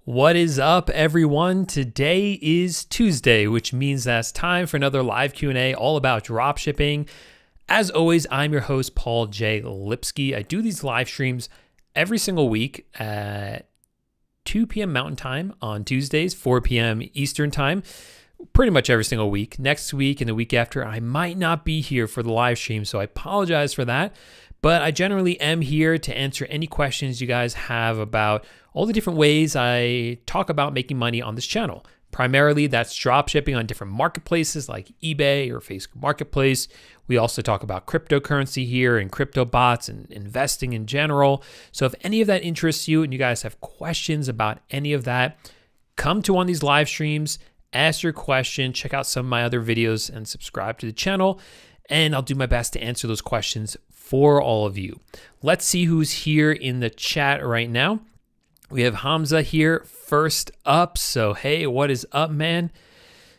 What is up, everyone? Today is Tuesday, which means that it's time for another live Q&A all about dropshipping. As always, I'm your host, Paul J Lipsky. I do these live streams every single week at 2 p.m. Mountain Time on Tuesdays, 4 p.m. Eastern Time, pretty much every single week. Next week and the week after, I might not be here for the live stream, so I apologize for that. But I generally am here to answer any questions you guys have about all the different ways I talk about making money on this channel. Primarily, that's dropshipping on different marketplaces like eBay or Facebook Marketplace. We also talk about cryptocurrency here and crypto bots and investing in general. So if any of that interests you and you guys have questions about any of that, come to one of these live streams, ask your question, check out some of my other videos, and subscribe to the channel. And I'll do my best to answer those questions for all of you. Let's see who's here in the chat right now. We have Hamza here first up. So, hey, what is up, man?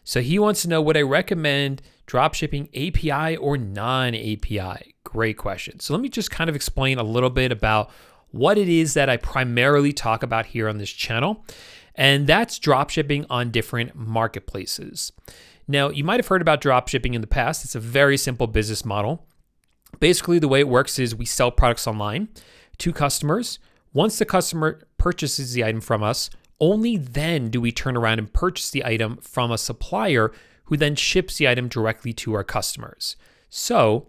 So he wants to know, would I recommend dropshipping API or non-API? Great question. So let me just kind of explain a little bit about what it is that I primarily talk about here on this channel. And that's dropshipping on different marketplaces. Now, you might have heard about dropshipping in the past. It's a very simple business model. Basically, the way it works is we sell products online to customers. Once the customer purchases the item from us, only then do we turn around and purchase the item from a supplier who then ships the item directly to our customers. So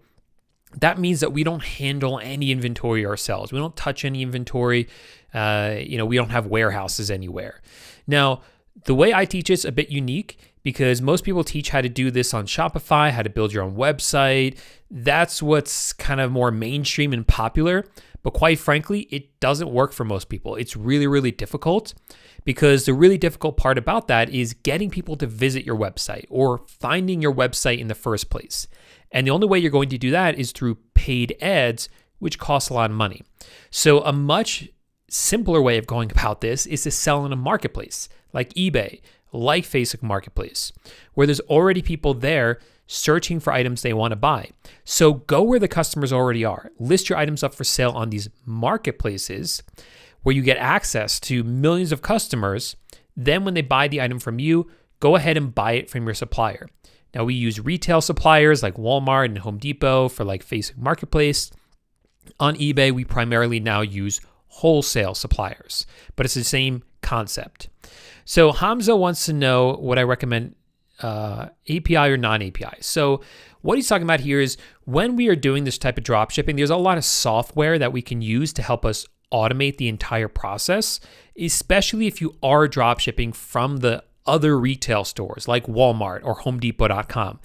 that means that we don't handle any inventory ourselves. We don't touch any inventory. We don't have warehouses anywhere. Now, the way I teach it's a bit unique because most people teach how to do this on Shopify, how to build your own website. That's what's kind of more mainstream and popular. But quite frankly, it doesn't work for most people. It's really, really difficult because the really difficult part about that is getting people to visit your website or finding your website in the first place. And the only way you're going to do that is through paid ads, which costs a lot of money. So a much simpler way of going about this is to sell in a marketplace like eBay, like Facebook Marketplace, where there's already people there searching for items they want to buy. So go where the customers already are. List your items up for sale on these marketplaces where you get access to millions of customers. Then when they buy the item from you, go ahead and buy it from your supplier. Now we use retail suppliers like Walmart and Home Depot for like Facebook Marketplace. On eBay, we primarily now use wholesale suppliers, but it's the same concept. So Hamza wants to know would I recommend API or non-API. So what he's talking about here is when we are doing this type of drop shipping, there's a lot of software that we can use to help us automate the entire process, especially if you are drop shipping from the other retail stores like Walmart or HomeDepot.com.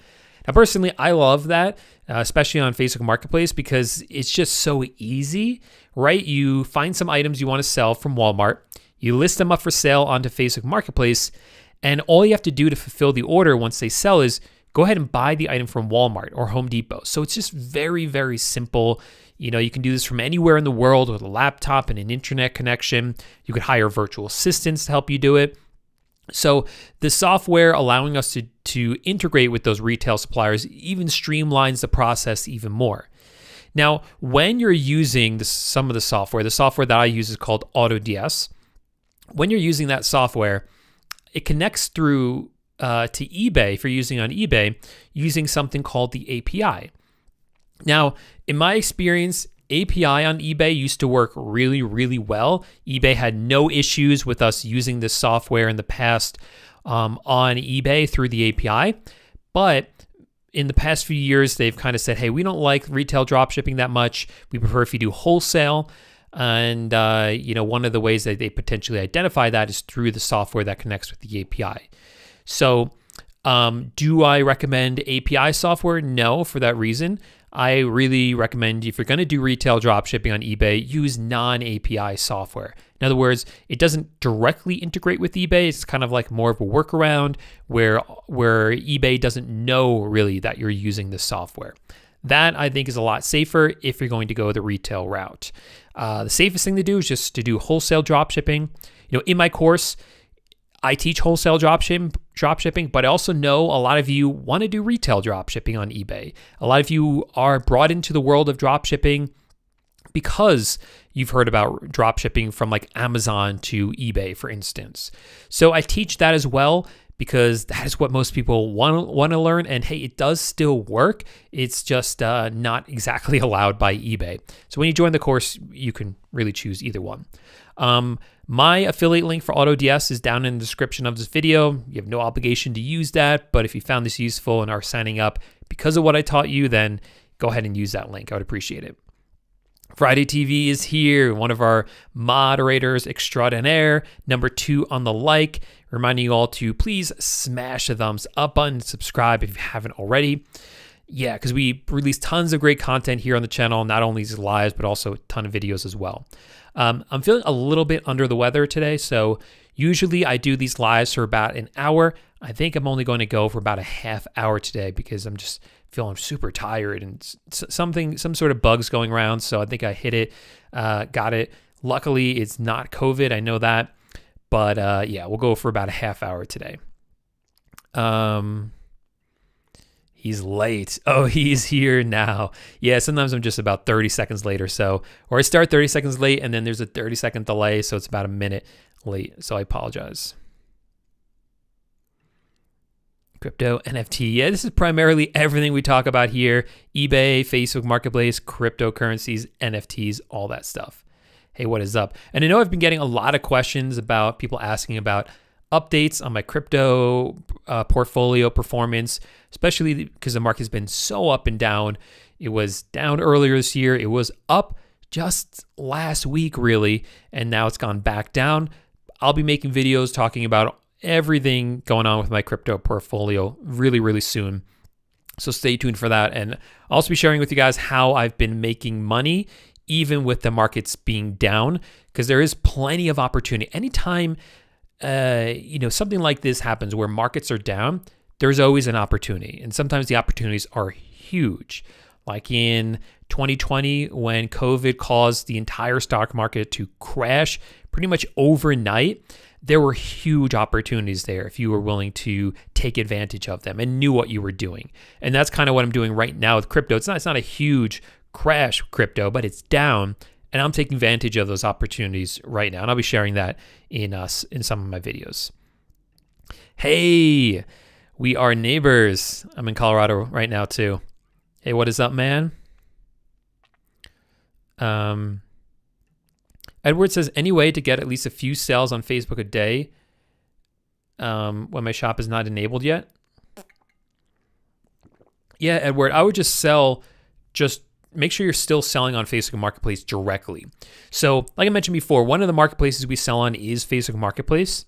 Now, personally, I love that, especially on Facebook Marketplace because it's just so easy, right? You find some items you want to sell from Walmart, you list them up for sale onto Facebook Marketplace, and all you have to do to fulfill the order once they sell is go ahead and buy the item from Walmart or Home Depot. So it's just very, very simple. You can do this from anywhere in the world with a laptop and an internet connection. You could hire virtual assistants to help you do it. So the software allowing us to integrate with those retail suppliers even streamlines the process even more. Now, when you're using some of the software that I use is called AutoDS. When you're using that software, it connects through to eBay if you're using on eBay using something called the API. Now, in my experience, API on eBay used to work really, really well. eBay had no issues with us using this software in the past on eBay through the API. But in the past few years, they've kind of said, hey, we don't like retail dropshipping that much. We prefer if you do wholesale. And, one of the ways that they potentially identify that is through the software that connects with the API. So do I recommend API software? No, for that reason. I really recommend if you're going to do retail dropshipping on eBay, use non-API software. In other words, it doesn't directly integrate with eBay. It's kind of like more of a workaround where eBay doesn't know really that you're using this software. That I think is a lot safer if you're going to go the retail route. The safest thing to do is just to do wholesale dropshipping. In my course, I teach wholesale dropshipping, but I also know a lot of you want to do retail dropshipping on eBay. A lot of you are brought into the world of dropshipping because you've heard about drop shipping from like Amazon to eBay, for instance. So I teach that as well because that is what most people want to learn. And hey, it does still work. It's just not exactly allowed by eBay. So when you join the course, you can really choose either one. My affiliate link for AutoDS is down in the description of this video. You have no obligation to use that, but if you found this useful and are signing up because of what I taught you, then go ahead and use that link. I would appreciate it. Friday TV is here, one of our moderators extraordinaire, number 2 on the like, reminding you all to please smash the thumbs up button, subscribe if you haven't already. Yeah, because we release tons of great content here on the channel, not only these lives, but also a ton of videos as well. I'm feeling a little bit under the weather today, so usually I do these lives for about an hour. I think I'm only going to go for about a half hour today because I'm just feeling super tired and some sort of bugs going around. So I think I hit it, got it. Luckily, it's not COVID. I know that, but yeah, we'll go for about a half hour today. He's late. Oh, he's here now. Yeah, sometimes I'm just about 30 seconds late or so. Or I start 30 seconds late and then there's a 30-second delay, so it's about a minute late. So I apologize. Crypto, NFT. Yeah, this is primarily everything we talk about here. eBay, Facebook Marketplace, cryptocurrencies, NFTs, all that stuff. Hey, what is up? And I know I've been getting a lot of questions about people asking about updates on my crypto portfolio performance, especially because the market has been so up and down. It was down earlier this year. It was up just last week, really, and now it's gone back down. I'll be making videos talking about everything going on with my crypto portfolio really, really soon. So stay tuned for that. And I'll also be sharing with you guys how I've been making money, even with the markets being down, because there is plenty of opportunity. Anytime something like this happens where markets are down, there's always an opportunity. And sometimes the opportunities are huge. Like in 2020, when COVID caused the entire stock market to crash pretty much overnight, there were huge opportunities there if you were willing to take advantage of them and knew what you were doing. And that's kind of what I'm doing right now with crypto. It's not a huge crash crypto, but it's down. And I'm taking advantage of those opportunities right now. And I'll be sharing that in some of my videos. Hey, we are neighbors. I'm in Colorado right now too. Hey, what is up, man? Edward says, any way to get at least a few sales on Facebook a day when my shop is not enabled yet? Yeah, Edward, I would just make sure you're still selling on Facebook Marketplace directly. So like I mentioned before, one of the marketplaces we sell on is Facebook Marketplace.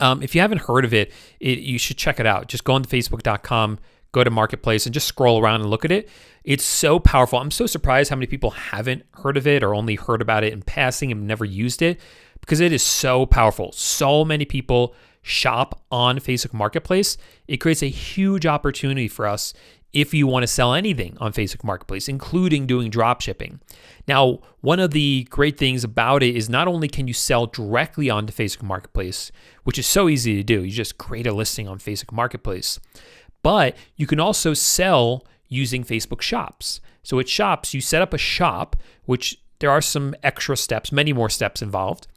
If you haven't heard of it, you should check it out. Just go on to facebook.com, go to Marketplace, and just scroll around and look at it. It's so powerful. I'm so surprised how many people haven't heard of it or only heard about it in passing and never used it, because it is so powerful. So many people shop on Facebook Marketplace. It creates a huge opportunity for us if you want to sell anything on Facebook Marketplace, including doing drop shipping. Now, one of the great things about it is not only can you sell directly onto Facebook Marketplace, which is so easy to do. You just create a listing on Facebook Marketplace, but you can also sell using Facebook Shops. So at Shops, you set up a shop, which there are some extra steps, many more steps involved.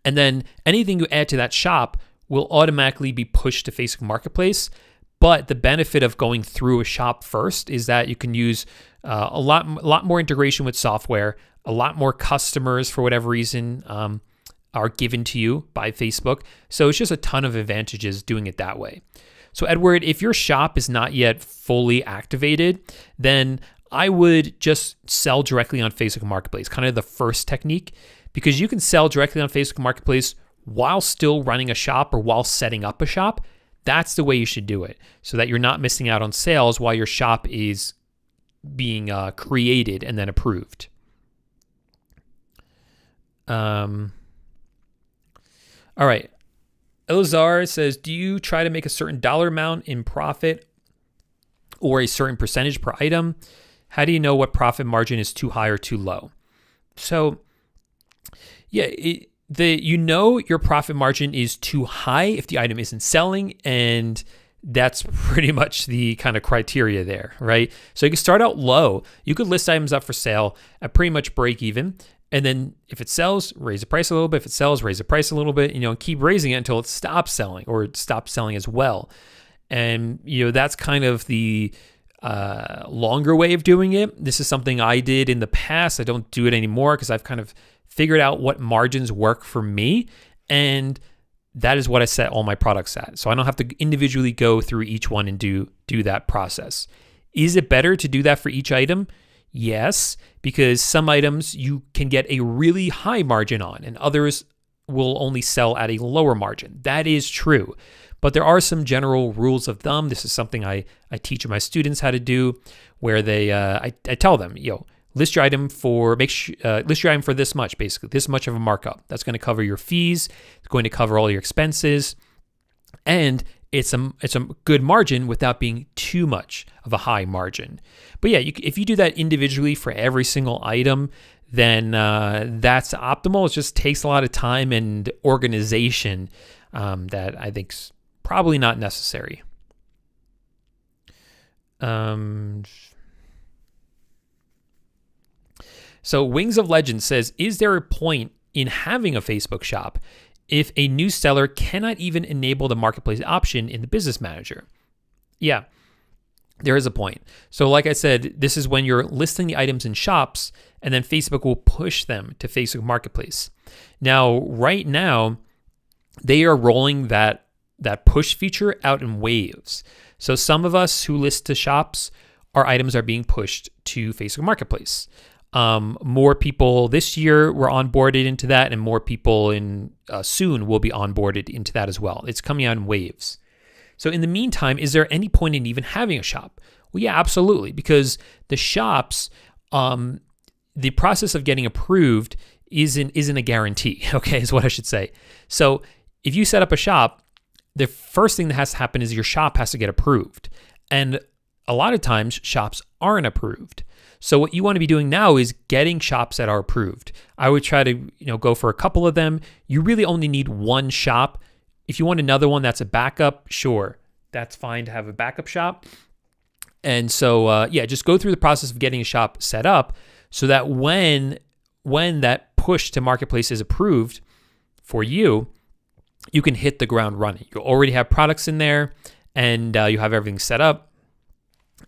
And then anything you add to that shop will automatically be pushed to Facebook Marketplace. But the benefit of going through a shop first is that you can use a lot more integration with software, a lot more customers for whatever reason are given to you by Facebook. So it's just a ton of advantages doing it that way. So Edward, if your shop is not yet fully activated, then I would just sell directly on Facebook Marketplace, kind of the first technique, because you can sell directly on Facebook Marketplace while still running a shop or while setting up a shop. That's the way you should do it, so that you're not missing out on sales while your shop is being created and then approved. All right. Elazar says, do you try to make a certain dollar amount in profit or a certain percentage per item? How do you know what profit margin is too high or too low? So, yeah, your profit margin is too high if the item isn't selling, and that's pretty much the kind of criteria there, right? So you can start out low. You could list items up for sale at pretty much break even, And then if it sells, raise the price a little bit. If it sells, raise the price a little bit, and keep raising it until it stops selling or it stops selling as well. And, that's kind of the longer way of doing it. This is something I did in the past. I don't do it anymore because I've kind of figured out what margins work for me. And that is what I set all my products at. So I don't have to individually go through each one and do that process. Is it better to do that for each item? Yes, because some items you can get a really high margin on and others will only sell at a lower margin. That is true. But there are some general rules of thumb. This is something I teach my students how to do, where I tell them, list your item for this much, basically this much of a markup. That's going to cover your fees. It's going to cover all your expenses, and it's a good margin without being too much of a high margin. But yeah, if you do that individually for every single item, then that's optimal. It just takes a lot of time and organization that I think's probably not necessary. So Wings of Legend says, is there a point in having a Facebook shop if a new seller cannot even enable the marketplace option in the business manager? Yeah, there is a point. So like I said, this is when you're listing the items in shops and then Facebook will push them to Facebook Marketplace. Now, right now, they are rolling that push feature out in waves. So some of us who list to shops, our items are being pushed to Facebook Marketplace. More people this year were onboarded into that, and more people soon will be onboarded into that as well. It's coming out in waves. So in the meantime, is there any point in even having a shop? Well, yeah, absolutely, because the shops, the process of getting approved isn't a guarantee, okay, is what I should say. So if you set up a shop, the first thing that has to happen is your shop has to get approved. And a lot of times shops aren't approved. So what you want to be doing now is getting shops that are approved. I would try to, go for a couple of them. You really only need one shop. If you want another one that's a backup, sure, that's fine to have a backup shop. And so, just go through the process of getting a shop set up so that when that push to marketplace is approved for you, you can hit the ground running. You'll already have products in there and you have everything set up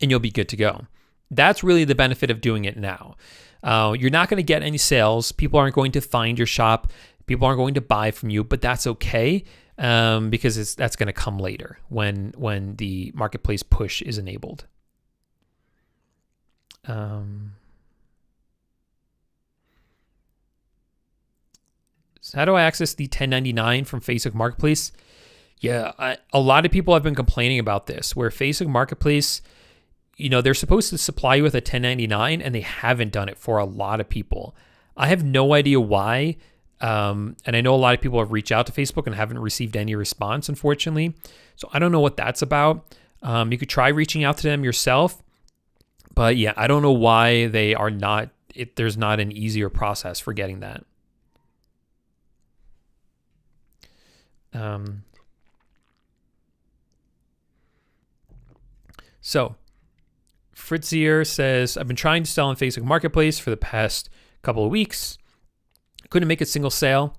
and you'll be good to go. That's really the benefit of doing it now. You're not going to get any sales. People aren't going to find your shop. People aren't going to buy from you, but that's okay because that's going to come later when the marketplace push is enabled. So how do I access the 1099 from Facebook Marketplace? Yeah, a lot of people have been complaining about this, where Facebook Marketplace, they're supposed to supply you with a 1099 and they haven't done it for a lot of people. I have no idea why. And I know a lot of people have reached out to Facebook and haven't received any response, unfortunately. So I don't know what that's about. You could try reaching out to them yourself. But yeah, I don't know why they are not, there's not an easier process for getting that. So Fritzier says, I've been trying to sell on Facebook Marketplace for the past couple of weeks. Couldn't make a single sale.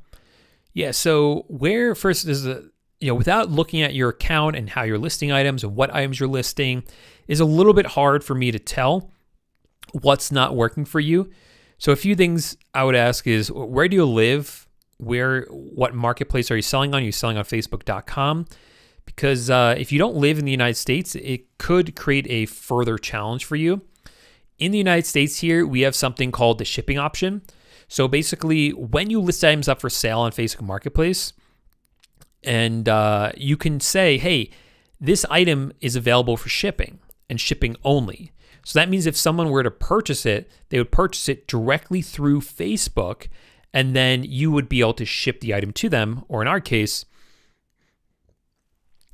Yeah, so where first is without looking at your account and how you're listing items and what items you're listing is a little bit hard for me to tell what's not working for you. So a few things I would ask is, where do you live? What marketplace are you selling on? Are you selling on Facebook.com? Because if you don't live in the United States, it could create a further challenge for you. In the United States here, we have something called the shipping option. So basically, when you list items up for sale on Facebook Marketplace, and you can say, hey, this item is available for shipping and shipping only. So that means if someone were to purchase it, they would purchase it directly through Facebook, and then you would be able to ship the item to them, or in our case,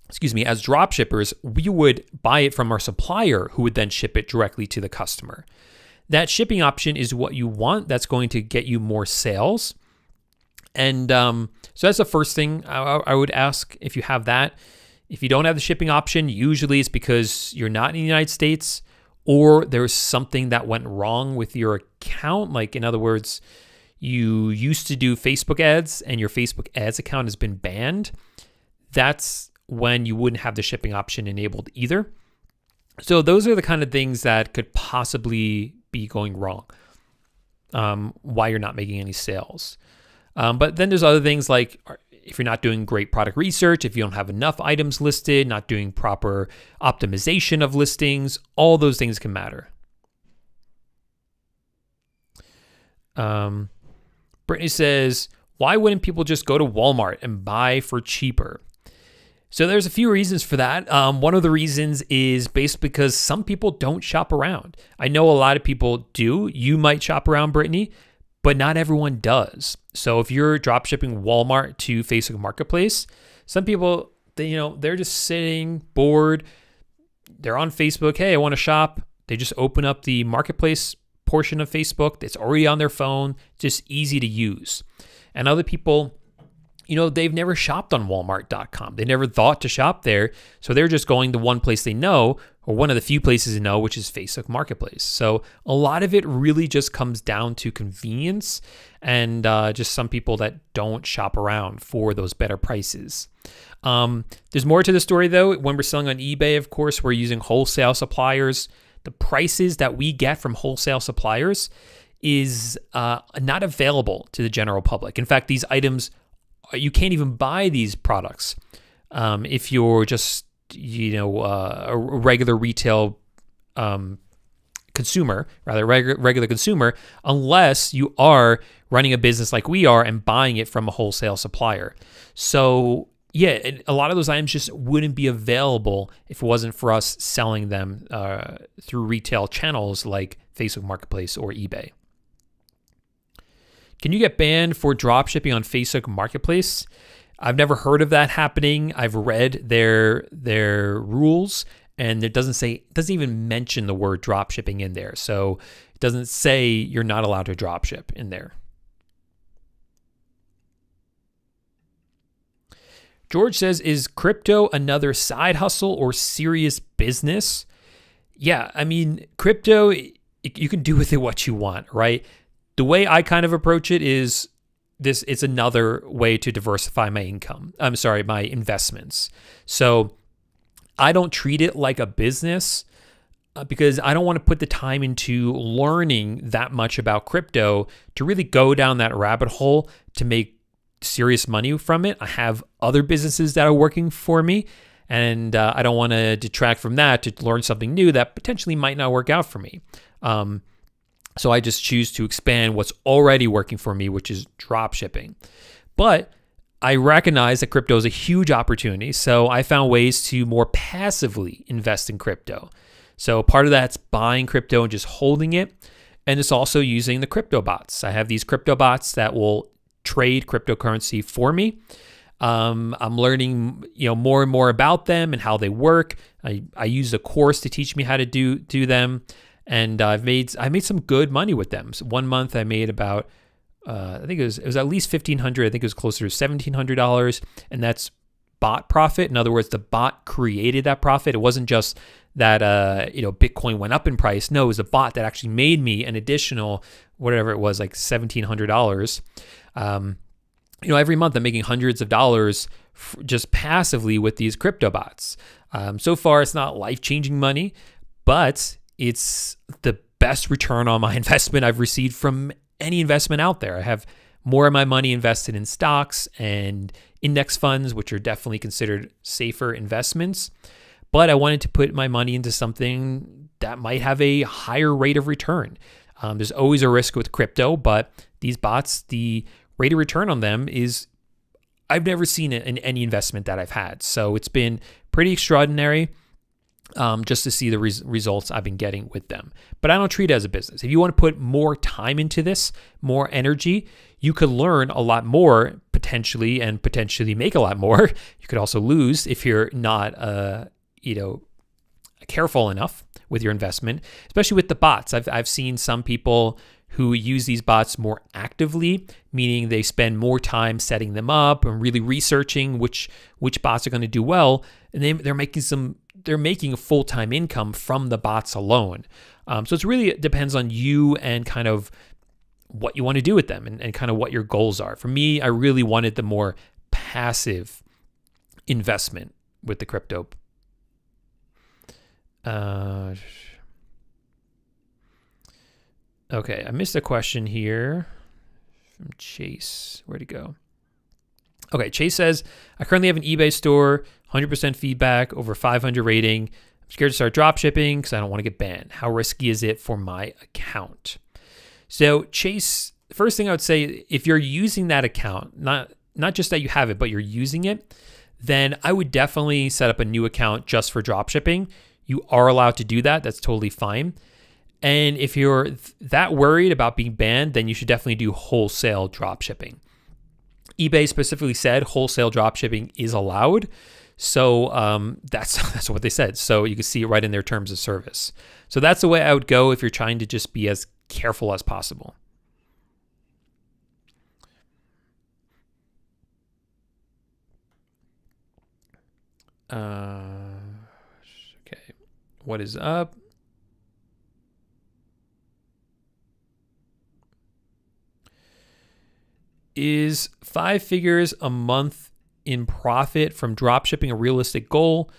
as dropshippers, we would buy it from our supplier who would then ship it directly to the customer. That shipping option is what you want. That's going to get you more sales. And so that's the first thing I would ask if you have that. If you don't have the shipping option, usually it's because you're not in the United States or there's something that went wrong with your account. Like, in other words, you used to do Facebook ads and your Facebook ads account has been banned, that's when you wouldn't have the shipping option enabled either. So those are the kind of things that could possibly be going wrong, why you're not making any sales. But then there's other things like if you're not doing great product research, if you don't have enough items listed, not doing proper optimization of listings, all those things can matter. Brittany says, why wouldn't people just go to Walmart and buy for cheaper? So there's a few reasons for that. One of the reasons is basically because some people don't shop around. I know a lot of people do. You might shop around, Brittany, but not everyone does. So if you're drop shipping Walmart to Facebook Marketplace, some people, they're just sitting bored. They're on Facebook. Hey, I want to shop. They just open up the Marketplace portion of Facebook that's already on their phone, just easy to use. And other people, they've never shopped on Walmart.com. They never thought to shop there. So they're just going to one place they know, or one of the few places they know, which is Facebook Marketplace. So a lot of it really just comes down to convenience and just some people that don't shop around for those better prices. There's more to the story though. When we're selling on eBay, of course, we're using wholesale suppliers. The prices that we get from wholesale suppliers is not available to the general public. In fact, these items, you can't even buy these products if you're just, a regular retail consumer, regular consumer, unless you are running a business like we are and buying it from a wholesale supplier. So yeah, a lot of those items just wouldn't be available if it wasn't for us selling them through retail channels like Facebook Marketplace or eBay. Can you get banned for drop shipping on Facebook Marketplace? I've never heard of that happening. I've read their rules, and it doesn't even mention the word drop shipping in there. So it doesn't say you're not allowed to drop ship in there. George says, is crypto another side hustle or serious business? Yeah, I mean, crypto, you can do with it what you want, right? The way I kind of approach it is it's another way to diversify my my investments. So I don't treat it like a business because I don't want to put the time into learning that much about crypto to really go down that rabbit hole to make serious money from it. I have other businesses that are working for me, and I don't want to detract from that to learn something new that potentially might not work out for me. So I just choose to expand what's already working for me, which is drop shipping. But I recognize that crypto is a huge opportunity, so I found ways to more passively invest in crypto. So part of that's buying crypto and just holding it, and it's also using the crypto bots. I have these crypto bots that will trade cryptocurrency for me. I'm learning, more and more about them and how they work. I use a course to teach me how to do them, and I made some good money with them. So 1 month I made about I think it was at least $1,500. I think it was closer to $1,700, and that's bot profit. In other words, the bot created that profit. It wasn't just that Bitcoin went up in price. No, it was a bot that actually made me an additional whatever it was, like $1,700. Every month I'm making hundreds of dollars just passively with these crypto bots. So far, it's not life-changing money, but it's the best return on my investment I've received from any investment out there. I have more of my money invested in stocks and index funds, which are definitely considered safer investments. But I wanted to put my money into something that might have a higher rate of return. There's always a risk with crypto, but these bots, the rate of return on them is, I've never seen it in any investment that I've had. So it's been pretty extraordinary just to see the results I've been getting with them. But I don't treat it as a business. If you want to put more time into this, more energy, you could learn a lot more potentially make a lot more. You could also lose if you're not, careful enough with your investment, especially with the bots. I've seen some people who use these bots more actively, meaning they spend more time setting them up and really researching which bots are going to do well, and they're making a full-time income from the bots alone. So it really depends on you and kind of what you want to do with them and kind of what your goals are. For me, I really wanted the more passive investment with the crypto. Okay, I missed a question here from Chase. Where'd it go? Okay, Chase says, I currently have an eBay store, 100% feedback, over 500 rating. I'm scared to start drop shipping because I don't want to get banned. How risky is it for my account? So Chase, the first thing I would say, if you're using that account, not just that you have it, but you're using it, then I would definitely set up a new account just for drop shipping. You are allowed to do that. That's totally fine. And if you're that worried about being banned, then you should definitely do wholesale drop shipping. eBay specifically said wholesale drop shipping is allowed. So that's what they said. So you can see it right in their terms of service. So that's the way I would go if you're trying to just be as careful as possible. Okay, what is up? Is 5 figures a month in profit from dropshipping a realistic goal?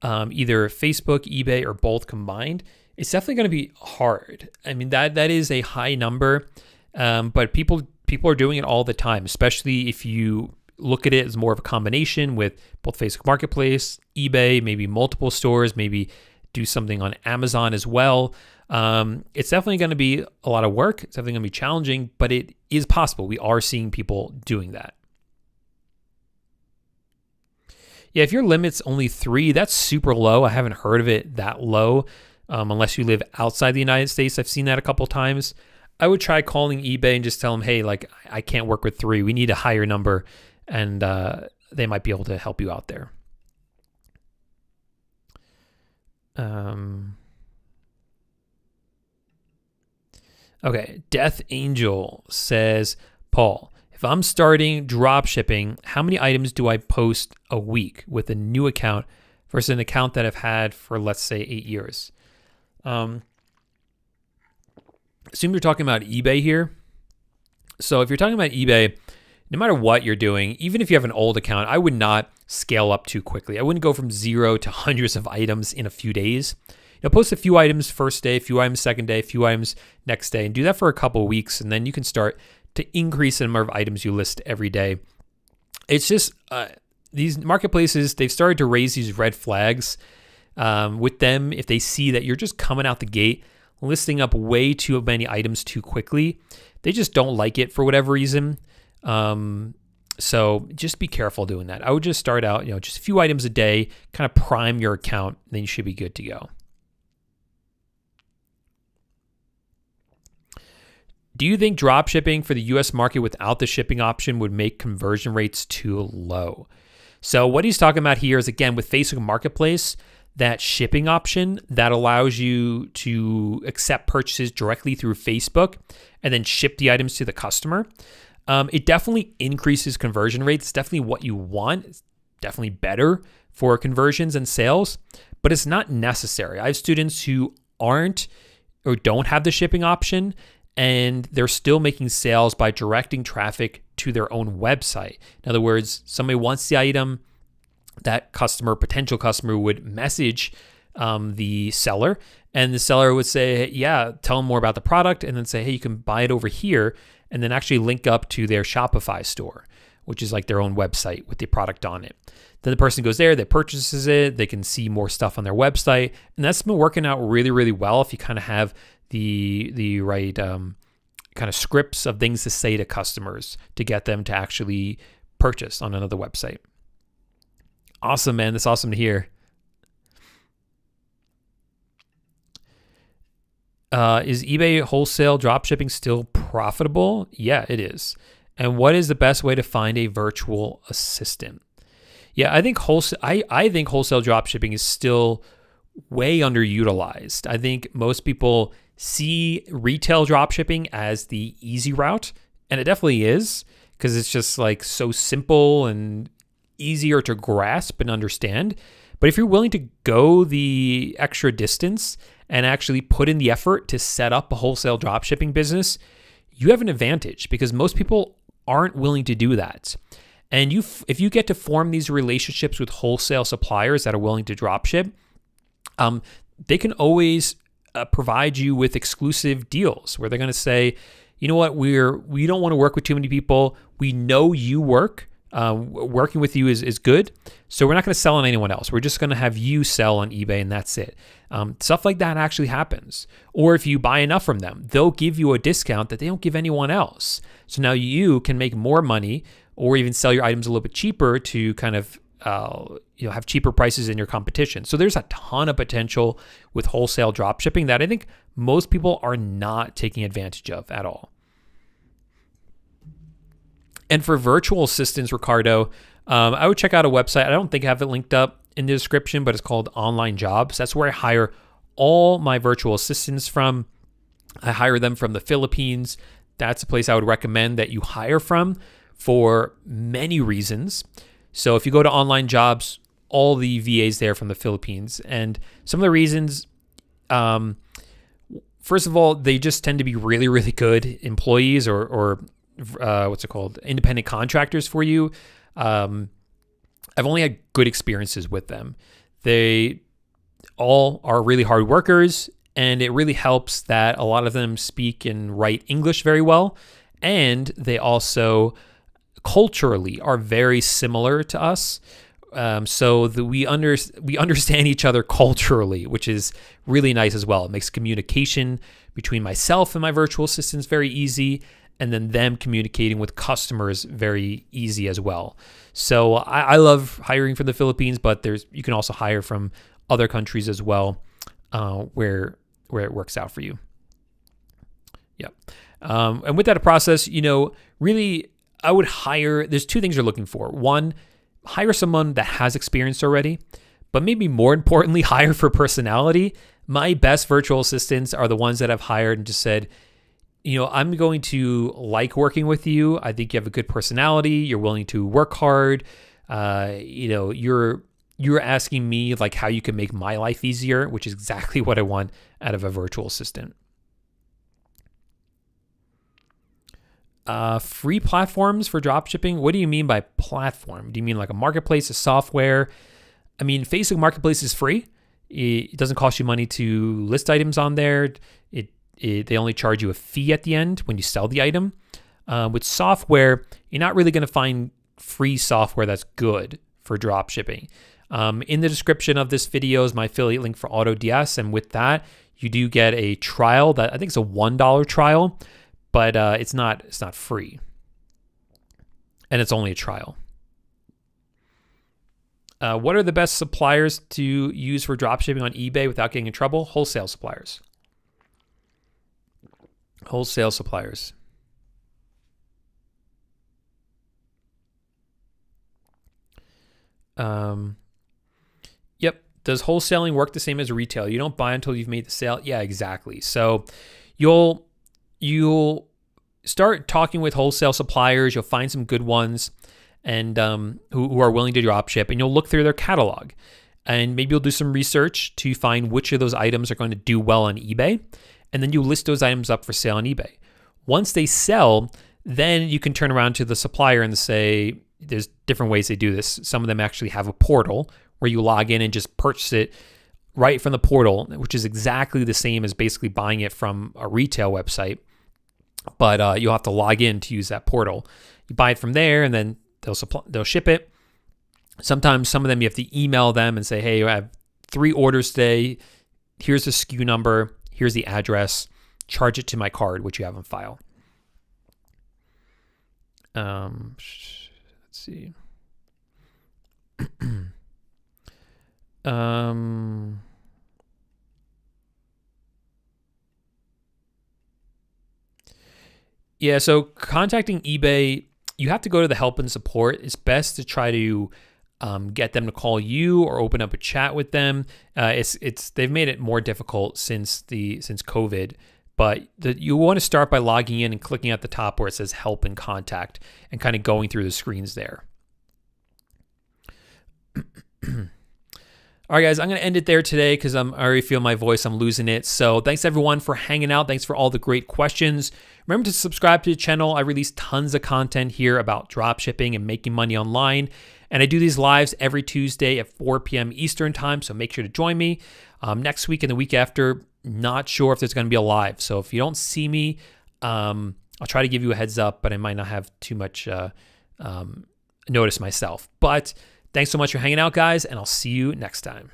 Either Facebook, eBay, or both combined? It's definitely going to be hard. I mean, that is a high number, but people are doing it all the time, especially if you look at it as more of a combination with both Facebook Marketplace, eBay, maybe multiple stores, maybe do something on Amazon as well. It's definitely going to be a lot of work. It's definitely going to be challenging, but it is possible. We are seeing people doing that. Yeah, if your limit's only 3, that's super low. I haven't heard of it that low unless you live outside the United States. I've seen that a couple times. I would try calling eBay and just tell them, hey, like I can't work with 3. We need a higher number, and they might be able to help you out there. Okay, Death Angel says, Paul, if I'm starting drop shipping, how many items do I post a week with a new account versus an account that I've had for, let's say, 8 years? Assume you're talking about eBay here. So if you're talking about eBay, no matter what you're doing, even if you have an old account, I would not scale up too quickly. I wouldn't go from 0 to hundreds of items in a few days. Post a few items first day, a few items second day, a few items next day, and do that for a couple of weeks, and then you can start to increase the number of items you list every day. It's just these marketplaces, they've started to raise these red flags with them. If they see that you're just coming out the gate, listing up way too many items too quickly, they just don't like it for whatever reason. So just be careful doing that. I would just start out, just a few items a day, kind of prime your account, then you should be good to go. Do you think drop shipping for the US market without the shipping option would make conversion rates too low? So what he's talking about here is, again, with Facebook Marketplace, that shipping option that allows you to accept purchases directly through Facebook and then ship the items to the customer. It definitely increases conversion rates. It's definitely what you want. It's definitely better for conversions and sales, but it's not necessary. I have students who aren't or don't have the shipping option, and they're still making sales by directing traffic to their own website. In other words, somebody wants the item, that potential customer would message the seller, and the seller would say, yeah, tell them more about the product, and then say, hey, you can buy it over here, and then actually link up to their Shopify store, which is like their own website with the product on it. Then the person goes there, they purchases it, they can see more stuff on their website, and that's been working out really, really well if you kind of have the right kind of scripts of things to say to customers to get them to actually purchase on another website. Awesome, man. That's awesome to hear. Is eBay wholesale dropshipping still profitable? Yeah, it is. And what is the best way to find a virtual assistant? Yeah, I think wholesale dropshipping is still way underutilized. I think most people see retail dropshipping as the easy route, and it definitely is, because it's just like so simple and easier to grasp and understand. But if you're willing to go the extra distance and actually put in the effort to set up a wholesale dropshipping business, you have an advantage because most people aren't willing to do that. And if you get to form these relationships with wholesale suppliers that are willing to dropship, they can always provide you with exclusive deals where they're going to say, you know what, we don't want to work with too many people. We know you work. Working with you is good. So we're not going to sell on anyone else. We're just going to have you sell on eBay and that's it. Stuff like that actually happens. Or if you buy enough from them, they'll give you a discount that they don't give anyone else. So now you can make more money or even sell your items a little bit cheaper to kind of have cheaper prices in your competition. So there's a ton of potential with wholesale drop shipping that I think most people are not taking advantage of at all. And for virtual assistants, Ricardo, I would check out a website. I don't think I have it linked up in the description, but it's called Online Jobs. That's where I hire all my virtual assistants from. I hire them from the Philippines. That's a place I would recommend that you hire from for many reasons. So if you go to Online Jobs, all the VAs there from the Philippines. And some of the reasons, first of all, they just tend to be really, really good employees or independent contractors for you. I've only had good experiences with them. They all are really hard workers, and it really helps that a lot of them speak and write English very well. And they also culturally are very similar to us. So that we understand each other culturally, which is really nice as well. It makes communication between myself and my virtual assistants very easy, and then them communicating with customers very easy as well. So I love hiring from the Philippines, but you can also hire from other countries as well, where it works out for you. Yeah. And with that process, really I would hire, there's two things you're looking for. One, hire someone that has experience already, but maybe more importantly, hire for personality. My best virtual assistants are the ones that I've hired and just said, I'm going to like working with you. I think you have a good personality. You're willing to work hard. You're asking me like how you can make my life easier, which is exactly what I want out of a virtual assistant. Free platforms for dropshipping. What do you mean by platform? Do you mean like a marketplace, a software? I mean, Facebook Marketplace is free. It doesn't cost you money to list items on there. They only charge you a fee at the end when you sell the item. With software, you're not really going to find free software that's good for drop shipping. In the description of this video is my affiliate link for AutoDS, and with that, you do get a trial that I think it's a $1 trial, but it's not free, and it's only a trial. What are the best suppliers to use for drop shipping on eBay without getting in trouble? Wholesale suppliers. Wholesale suppliers. Yep. Does wholesaling work the same as retail? You don't buy until you've made the sale? Yeah, exactly. So you'll start talking with wholesale suppliers. You'll find some good ones and who are willing to drop ship, and you'll look through their catalog. And maybe you'll do some research to find which of those items are going to do well on eBay. And then you list those items up for sale on eBay. Once they sell, then you can turn around to the supplier and say, there's different ways they do this. Some of them actually have a portal where you log in and just purchase it right from the portal, which is exactly the same as basically buying it from a retail website. But you'll have to log in to use that portal. You buy it from there, and then they'll ship it. Sometimes some of them you have to email them and say, hey, I have 3 orders today. Here's the SKU number. Here's the address. Charge it to my card, which you have on file. Let's see. Yeah, so contacting eBay, you have to go to the help and support. It's best to try to get them to call you or open up a chat with them. They've made it more difficult since COVID, but you want to start by logging in and clicking at the top where it says help and contact and kind of going through the screens there. All right, guys, I'm going to end it there today because I already feel my voice. I'm losing it. So thanks, everyone, for hanging out. Thanks for all the great questions. Remember to subscribe to the channel. I release tons of content here about drop shipping and making money online. And I do these lives every Tuesday at 4 p.m. Eastern time. So make sure to join me. Next week and the week after, not sure if there's going to be a live. So if you don't see me, I'll try to give you a heads up, but I might not have too much notice myself. But thanks so much for hanging out, guys, and I'll see you next time.